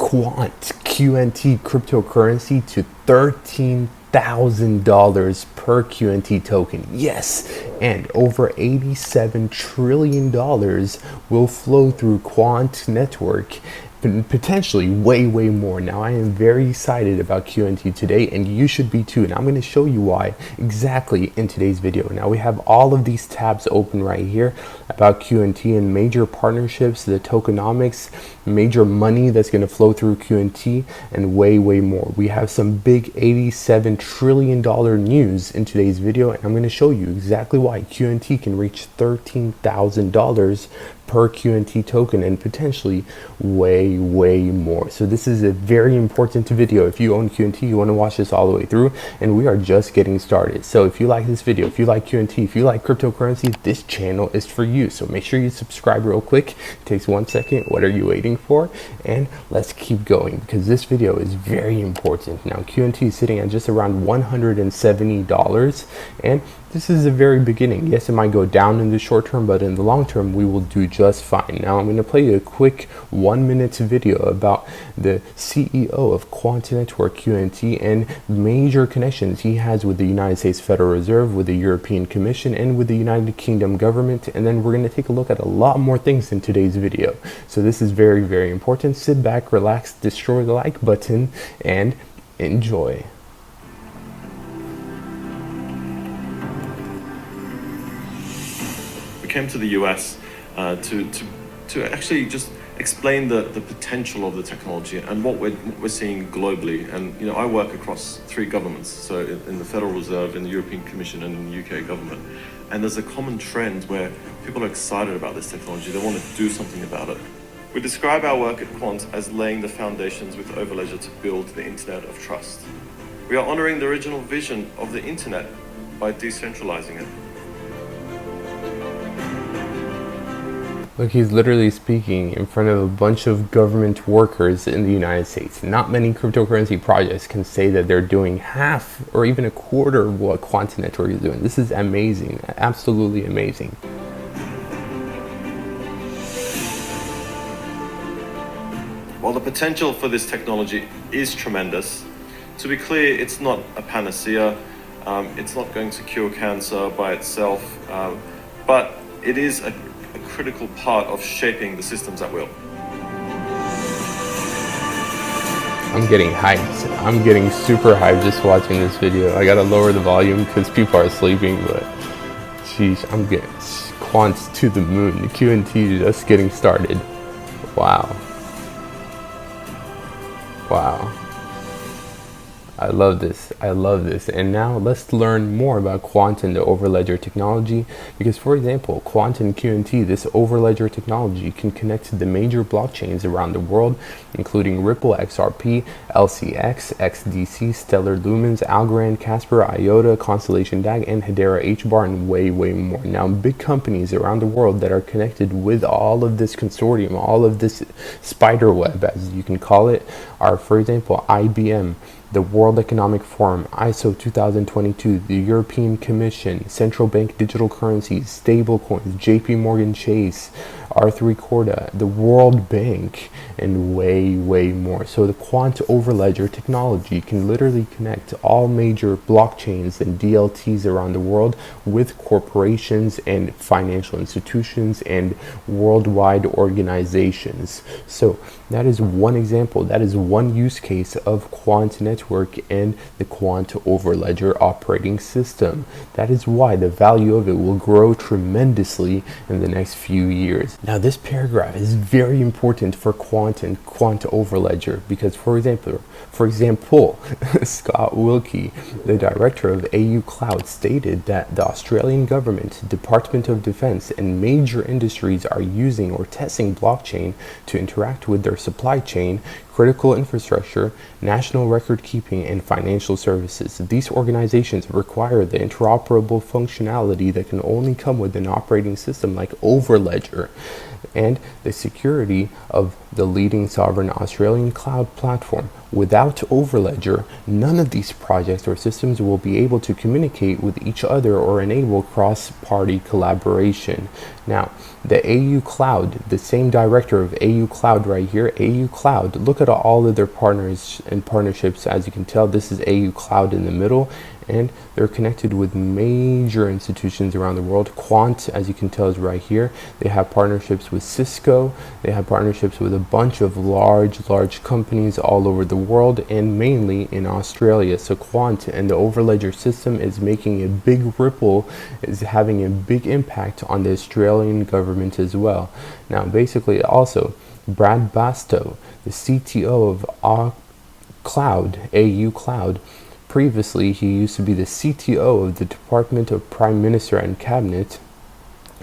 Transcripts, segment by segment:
Quant QNT cryptocurrency to $13,000 per QNT token. Yes, and over $87 trillion will flow through Quant Network. Potentially way more. Now I am very excited about QNT today, and you should be too, and I'm going to show you why exactly in today's video. Now we have all of these tabs open right here about QNT and major partnerships, the tokenomics, major money that's going to flow through QNT, and way more. We have some big $87 trillion news in today's video, and I'm going to show you exactly why QNT can reach $13,000 per QNT token and potentially way more. So this is a very important video. If you own QNT, you want to watch this all the way through, and we are just getting started. So if you like this video, if you like QNT, if you like cryptocurrency, this channel is for you. So make sure you subscribe real quick. It takes 1 second. What are you waiting for? And let's keep going because this video is very important. Now QNT is sitting at just around $170, and this is the very beginning. Yes, it might go down in the short term, but in the long term, we will do just fine. Now, I'm going to play you a quick 1-minute video about the CEO of Quant Network QNT and major connections he has with the United States Federal Reserve, with the European Commission, and with the United Kingdom government. And then we're going to take a look at a lot more things in today's video. So this is very important. Sit back, relax, destroy the like button, and enjoy. Came to the US to actually just explain the potential of the technology and what we're seeing globally. And you know, I work across 3 governments, so in the Federal Reserve, in the European Commission, and in the UK government. And there's a common trend where people are excited about this technology. They want to do something about it. We describe our work at Quant as laying the foundations with OVERLEDGER to build the Internet of Trust. We are honoring the original vision of the Internet by decentralizing it. Look, he's literally speaking in front of a bunch of government workers in the United States. Not many cryptocurrency projects can say that they're doing half or even a quarter of what Quant Network is doing. This is amazing, absolutely amazing. While the potential for this technology is tremendous, to be clear, it's not a panacea. It's not going to cure cancer by itself, but it is a critical part of shaping the systems at will. I'm getting hyped. I'm getting super hyped just watching this video. I gotta lower the volume because people are sleeping, but sheesh, I'm getting Quant's to the moon. The QNT just getting started. Wow. I love this. And now let's learn more about Quant and the OVERLEDGER technology, because for example, Quant and QNT, this OVERLEDGER technology can connect to the major blockchains around the world, including Ripple, XRP, LCX, XDC, Stellar Lumens, Algorand, Casper, IOTA, Constellation DAG, and Hedera HBAR, and way more. Now, big companies around the world that are connected with all of this consortium, all of this spider web, as you can call it, are, for example, IBM, the World Economic Forum, ISO 2022, the European Commission, central bank digital currencies, stablecoins, JP Morgan Chase, R3 Corda, the World Bank, and way more. So the Quant OVERLEDGER technology can literally connect all major blockchains and DLTs around the world with corporations and financial institutions and worldwide organizations. So that is one example, that is one use case of Quant Network and the Quant OVERLEDGER operating system. That is why the value of it will grow tremendously in the next few years. Now this paragraph is very important for Quant and Quant OVERLEDGER because, for example, Scott Wilkie, the director of AU Cloud, stated that the Australian government, Department of Defense, and major industries are using or testing blockchain to interact with their supply chain, critical infrastructure, national record keeping, and financial services. These organizations require the interoperable functionality that can only come with an operating system like OVERLEDGER, and the security of the leading sovereign Australian cloud platform. Without OVERLEDGER, none of these projects or systems will be able to communicate with each other or enable cross-party collaboration. Now, the AU Cloud, the same director of AU Cloud right here, AU Cloud, look at all of their partners and partnerships. As you can tell, this is AU Cloud in the middle, and they're connected with major institutions around the world. Quant, as you can tell, is right here. They have partnerships with Cisco. They have partnerships with a bunch of large companies all over the world, and mainly in Australia. So Quant and the OVERLEDGER system is making a big ripple, is having a big impact on the Australian government as well. Now, basically, also, Brad Bastow, the CTO of AU Cloud, previously, he used to be the CTO of the Department of Prime Minister and Cabinet,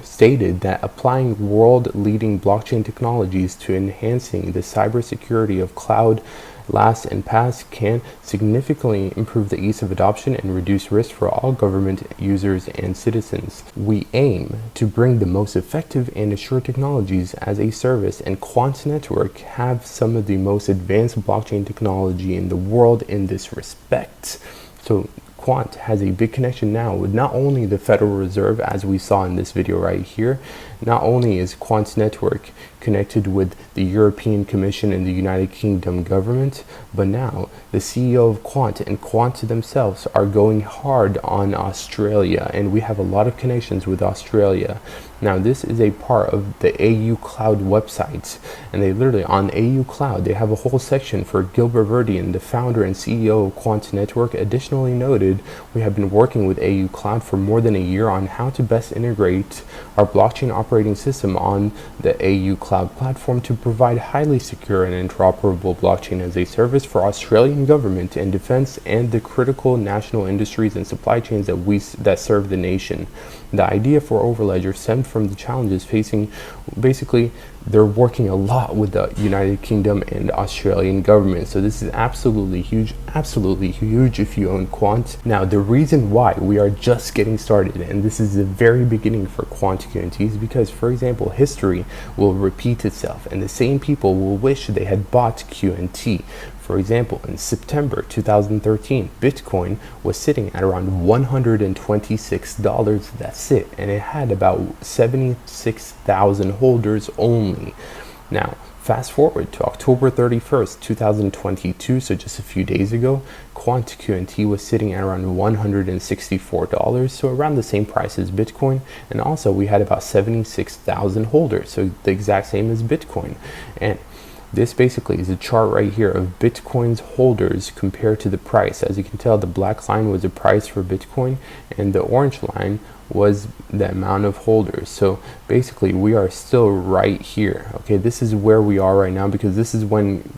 stated that applying world-leading blockchain technologies to enhancing the cybersecurity of cloud, LAS, and PaaS can significantly improve the ease of adoption and reduce risk for all government users and citizens. We aim to bring the most effective and assured technologies as a service, and Quant Network have some of the most advanced blockchain technology in the world in this respect. So Quant has a big connection now with not only the Federal Reserve, as we saw in this video right here. Not only is Quant Network connected with the European Commission and the United Kingdom government, but now the CEO of Quant and Quant themselves are going hard on Australia, and we have a lot of connections with Australia. Now, this is a part of the AU Cloud website, and they literally, on AU Cloud, they have a whole section for Gilbert Verdian, the founder and CEO of Quant Network. Additionally noted, we have been working with AU Cloud for more than a year on how to best integrate our blockchain operating system on the AU Cloud platform to provide highly secure and interoperable blockchain as a service for Australian government and defense and the critical national industries and supply chains that serve the nation. The idea for OVERLEDGER stemmed from the challenges facing, basically, they're working a lot with the United Kingdom and Australian government. So this is absolutely huge if you own Quant. Now, the reason why we are just getting started, and this is the very beginning for Quant QNT, is because, for example, history will repeat itself, and the same people will wish they had bought QNT. For example, in September 2013, Bitcoin was sitting at around $126. That's it. And it had about 76,000 holders only. Now, fast forward to October 31st, 2022, so just a few days ago, Quant QNT was sitting at around $164, so around the same price as Bitcoin. And also, we had about 76,000 holders, so the exact same as Bitcoin. And this basically is a chart right here of Bitcoin's holders compared to the price. As you can tell, the black line was the price for Bitcoin, and the orange line was the amount of holders. So basically, we are still right here. Okay, this is where we are right now, because this is when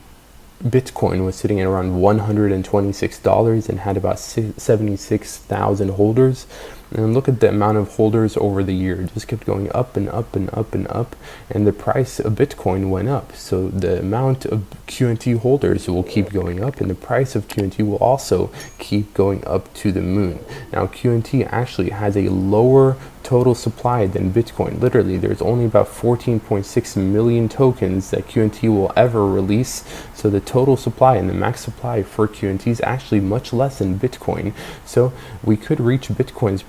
Bitcoin was sitting at around $126 and had about 76,000 holders. And look at the amount of holders over the year. It just kept going up and up and up and up, and the price of Bitcoin went up. So the amount of QNT holders will keep going up, and the price of QNT will also keep going up to the moon. Now, QNT actually has a lower total supply than Bitcoin. Literally, there's only about 14.6 million tokens that QNT will ever release. So the total supply and the max supply for QNT is actually much less than Bitcoin. So we could reach Bitcoin's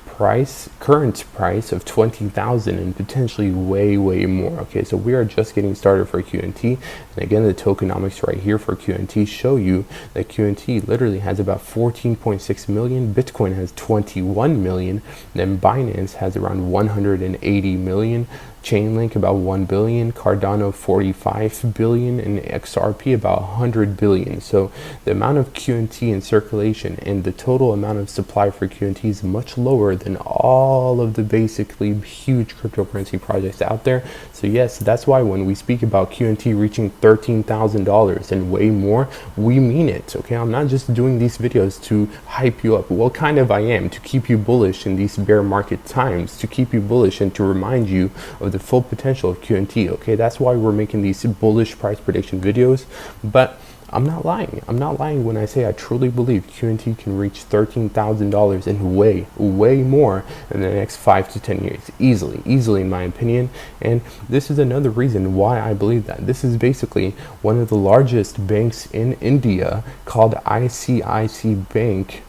current price of 20,000 and potentially way more. Okay, so we are just getting started for QNT. And again, the tokenomics right here for QNT show you that QNT literally has about 14.6 million. Bitcoin has 21 million. Then Binance has around 180 million. Chainlink about 1 billion, Cardano 45 billion, and XRP about 100 billion. So the amount of QNT in circulation and the total amount of supply for QNT is much lower than all of the basically huge cryptocurrency projects out there. So yes, that's why when we speak about QNT reaching $13,000 and way more, we mean it. Okay, I'm not just doing these videos to hype you up. Well, kind of I am, to keep you bullish in these bear market times, to keep you bullish and to remind you of the full potential of QNT. Okay, that's why we're making these bullish price prediction videos. But I'm not lying. I'm not lying when I say I truly believe QNT can reach $13,000 and way more in the next 5 to 10 years. Easily in my opinion. And this is another reason why I believe that. This is basically one of the largest banks in India called ICICI Bank.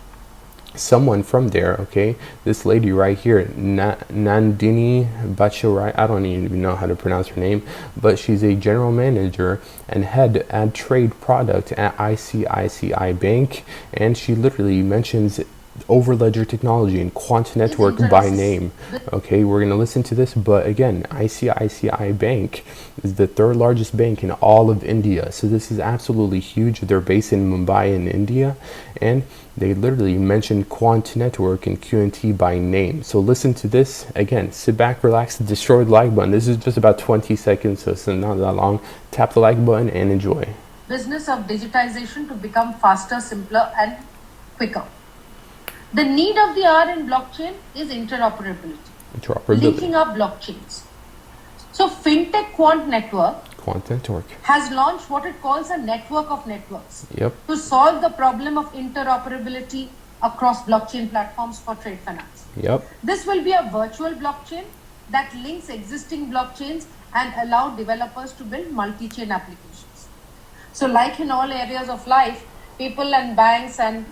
someone from there, okay, this lady right here, Nandini Bacharai, I don't even know how to pronounce her name, but she's a general manager and head at trade product at ICICI Bank, and she literally mentions OVERLEDGER technology and Quant Network by name. Okay, we're going to listen to this, but again, ICICI Bank is the third largest bank in all of India, so this is absolutely huge. They're based in Mumbai in India, and they literally mentioned Quant Network and QNT by name. So listen to this. Again, sit back, relax, destroy the like button. This is just about 20 seconds, so it's not that long. Tap the like button and enjoy. Business of digitization to become faster, simpler, and quicker. The need of the hour in blockchain is interoperability. Linking up blockchains. So FinTech Quant Network has launched what it calls a network of networks to solve the problem of interoperability across blockchain platforms for trade finance. This will be a virtual blockchain that links existing blockchains and allow developers to build multi-chain applications. So like in all areas of life, people and banks and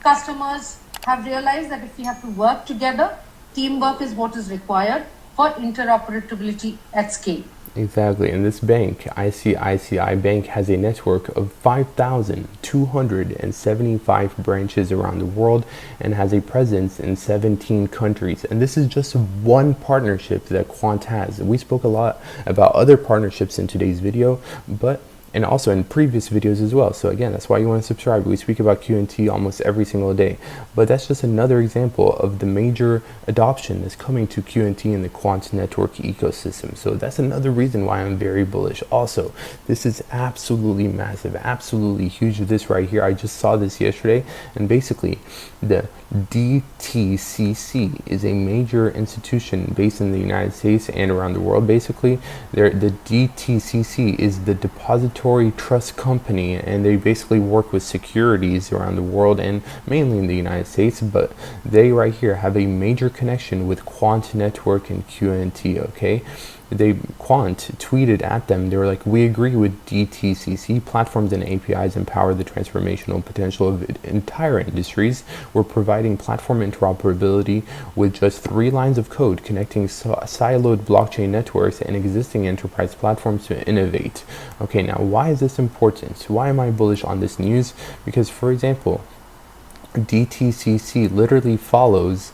customers have realized that if we have to work together, teamwork is what is required for interoperability at scale. Exactly, and this bank, ICICI Bank, has a network of 5,275 branches around the world and has a presence in 17 countries. And this is just one partnership that Quant has. We spoke a lot about other partnerships in today's video, and also in previous videos as well. So again, that's why you want to subscribe. We speak about QNT almost every single day. But that's just another example of the major adoption that's coming to QNT in the Quant Network ecosystem. So that's another reason why I'm very bullish. Also, this is absolutely massive, absolutely huge. This right here, I just saw this yesterday, and basically the DTCC is a major institution based in the United States and around the world. Basically, the DTCC is the depository trust company, and they basically work with securities around the world and mainly in the United States, but they right here have a major connection with Quant Network and QNT. Okay, Quant tweeted at them, they were like, we agree with DTCC. Platforms and APIs empower the transformational potential of entire industries. We're providing platform interoperability with just 3 lines of code connecting siloed blockchain networks and existing enterprise platforms to innovate. Okay, now why is this important? Why am I bullish on this news? Because, for example, DTCC literally follows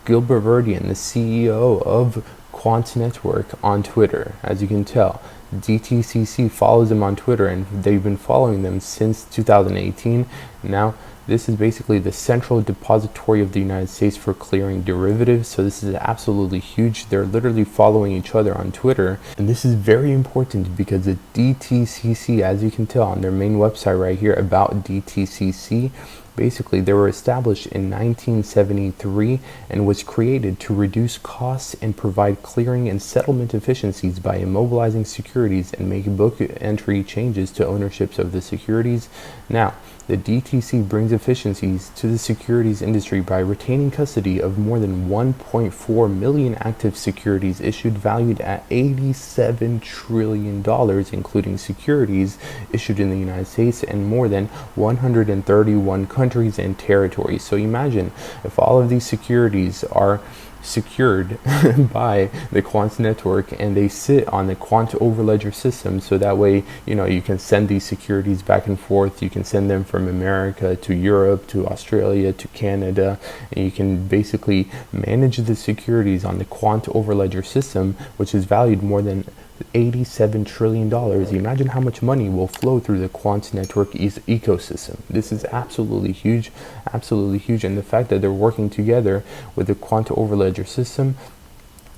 Gilbert Verdian, the CEO of Quant Network, on Twitter. As you can tell, DTCC follows him on Twitter, and they've been following them since 2018. Now, this is basically the central depository of the United States for clearing derivatives. So this is absolutely huge. They're literally following each other on Twitter. And this is very important because the DTCC, as you can tell on their main website right here, about DTCC, basically, they were established in 1973 and was created to reduce costs and provide clearing and settlement efficiencies by immobilizing securities and make book entry changes to ownerships of the securities. Now, the DTC brings efficiencies to the securities industry by retaining custody of more than 1.4 million active securities issued, valued at $87 trillion, including securities issued in the United States and more than 131 countries and territories. So imagine if all of these securities are secured by the Quant Network and they sit on the Quant OVERLEDGER system, so that way, you know, you can send these securities back and forth. You can send them from America to Europe to Australia to Canada, and you can basically manage the securities on the Quant OVERLEDGER system, which is valued more than $87 trillion. Imagine how much money will flow through the Quant Network ecosystem. This is absolutely huge, and the fact that they're working together with the Quant OVERLEDGER system,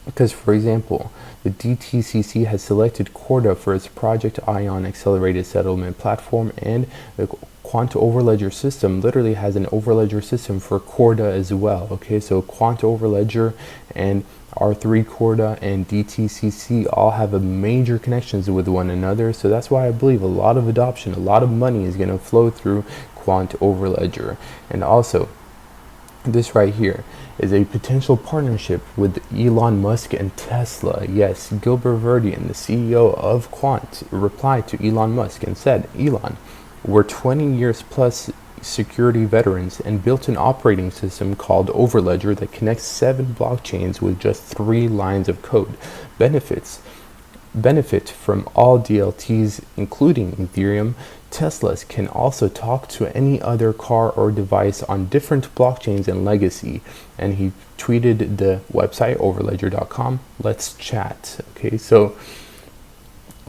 because, for example, the DTCC has selected Corda for its Project Ion accelerated settlement platform, and the Quant OVERLEDGER system literally has an OVERLEDGER system for Corda as well. Okay, so Quant OVERLEDGER and R3 Corda and DTCC all have a major connections with one another. So that's why I believe a lot of adoption, a lot of money is going to flow through Quant OVERLEDGER. And also, this right here is a potential partnership with Elon Musk and Tesla. Yes, Gilbert Verdian, the CEO of Quant, replied to Elon Musk and said, Elon, we're 20 years plus security veterans and built an operating system called OVERLEDGER that connects 7 blockchains with just 3 lines of code. Benefit from all DLTs, including Ethereum. Teslas can also talk to any other car or device on different blockchains and legacy. And he tweeted the website overledger.com. Let's chat. Okay, so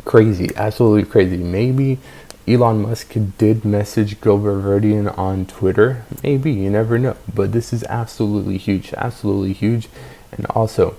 crazy, absolutely crazy. Maybe Elon Musk did message Gilbert Verdian on Twitter. Maybe, you never know. But this is absolutely huge, absolutely huge. And also,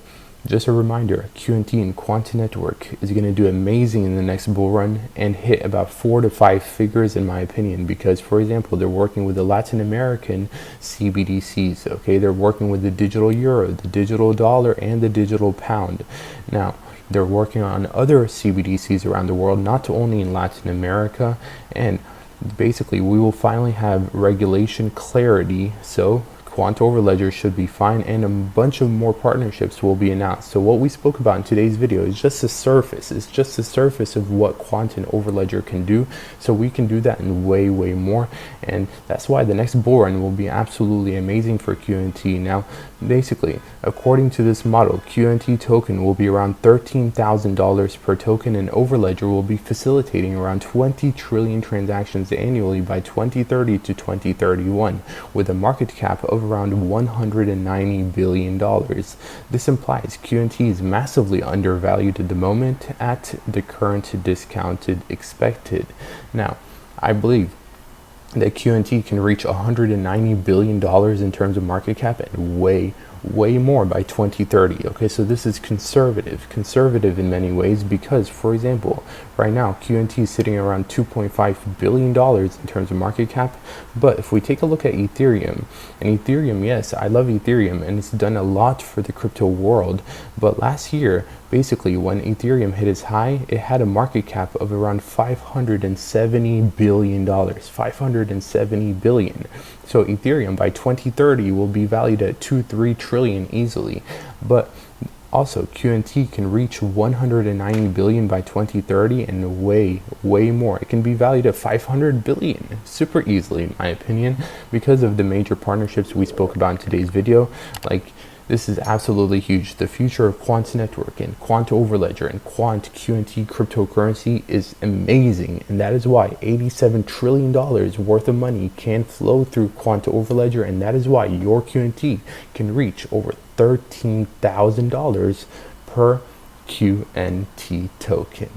just a reminder, QNT and Quant Network is going to do amazing in the next bull run and hit about 4 to 5 figures in my opinion, because for example, they're working with the Latin American CBDCs, okay? They're working with the digital euro, the digital dollar, and the digital pound. Now, they're working on other CBDCs around the world, not only in Latin America, and basically we will finally have regulation clarity, so Quant OVERLEDGER should be fine, and a bunch of more partnerships will be announced. So what we spoke about in today's video is just the surface. It's just the surface of what Quant and OVERLEDGER can do. So we can do that and way more. And that's why the next bull run will be absolutely amazing for QNT. Now, basically, according to this model, QNT token will be around $13,000 per token, and OVERLEDGER will be facilitating around 20 trillion transactions annually by 2030 to 2031, with a market cap of around $190 billion. This implies QNT is massively undervalued at the moment at the current discounted expected. Now, I believe that QNT can reach $190 billion in terms of market cap and way more by 2030. Okay, so this is conservative in many ways, because for example, right now QNT is sitting around $2.5 billion in terms of market cap. But if we take a look at Ethereum, and Ethereum, yes, I love Ethereum and it's done a lot for the crypto world, but last year, basically when Ethereum hit its high, it had a market cap of around $570 billion. $570 billion. So Ethereum by 2030 will be valued at 2-3 trillion easily. But also QNT can reach 190 billion by 2030 and way more. It can be valued at 500 billion super easily, in my opinion, because of the major partnerships we spoke about in today's video. Like, this is absolutely huge. The future of Quant Network and Quant OVERLEDGER and Quant QNT cryptocurrency is amazing, and that is why $87 trillion worth of money can flow through Quant OVERLEDGER, and that is why your QNT can reach over $13,000 per QNT token.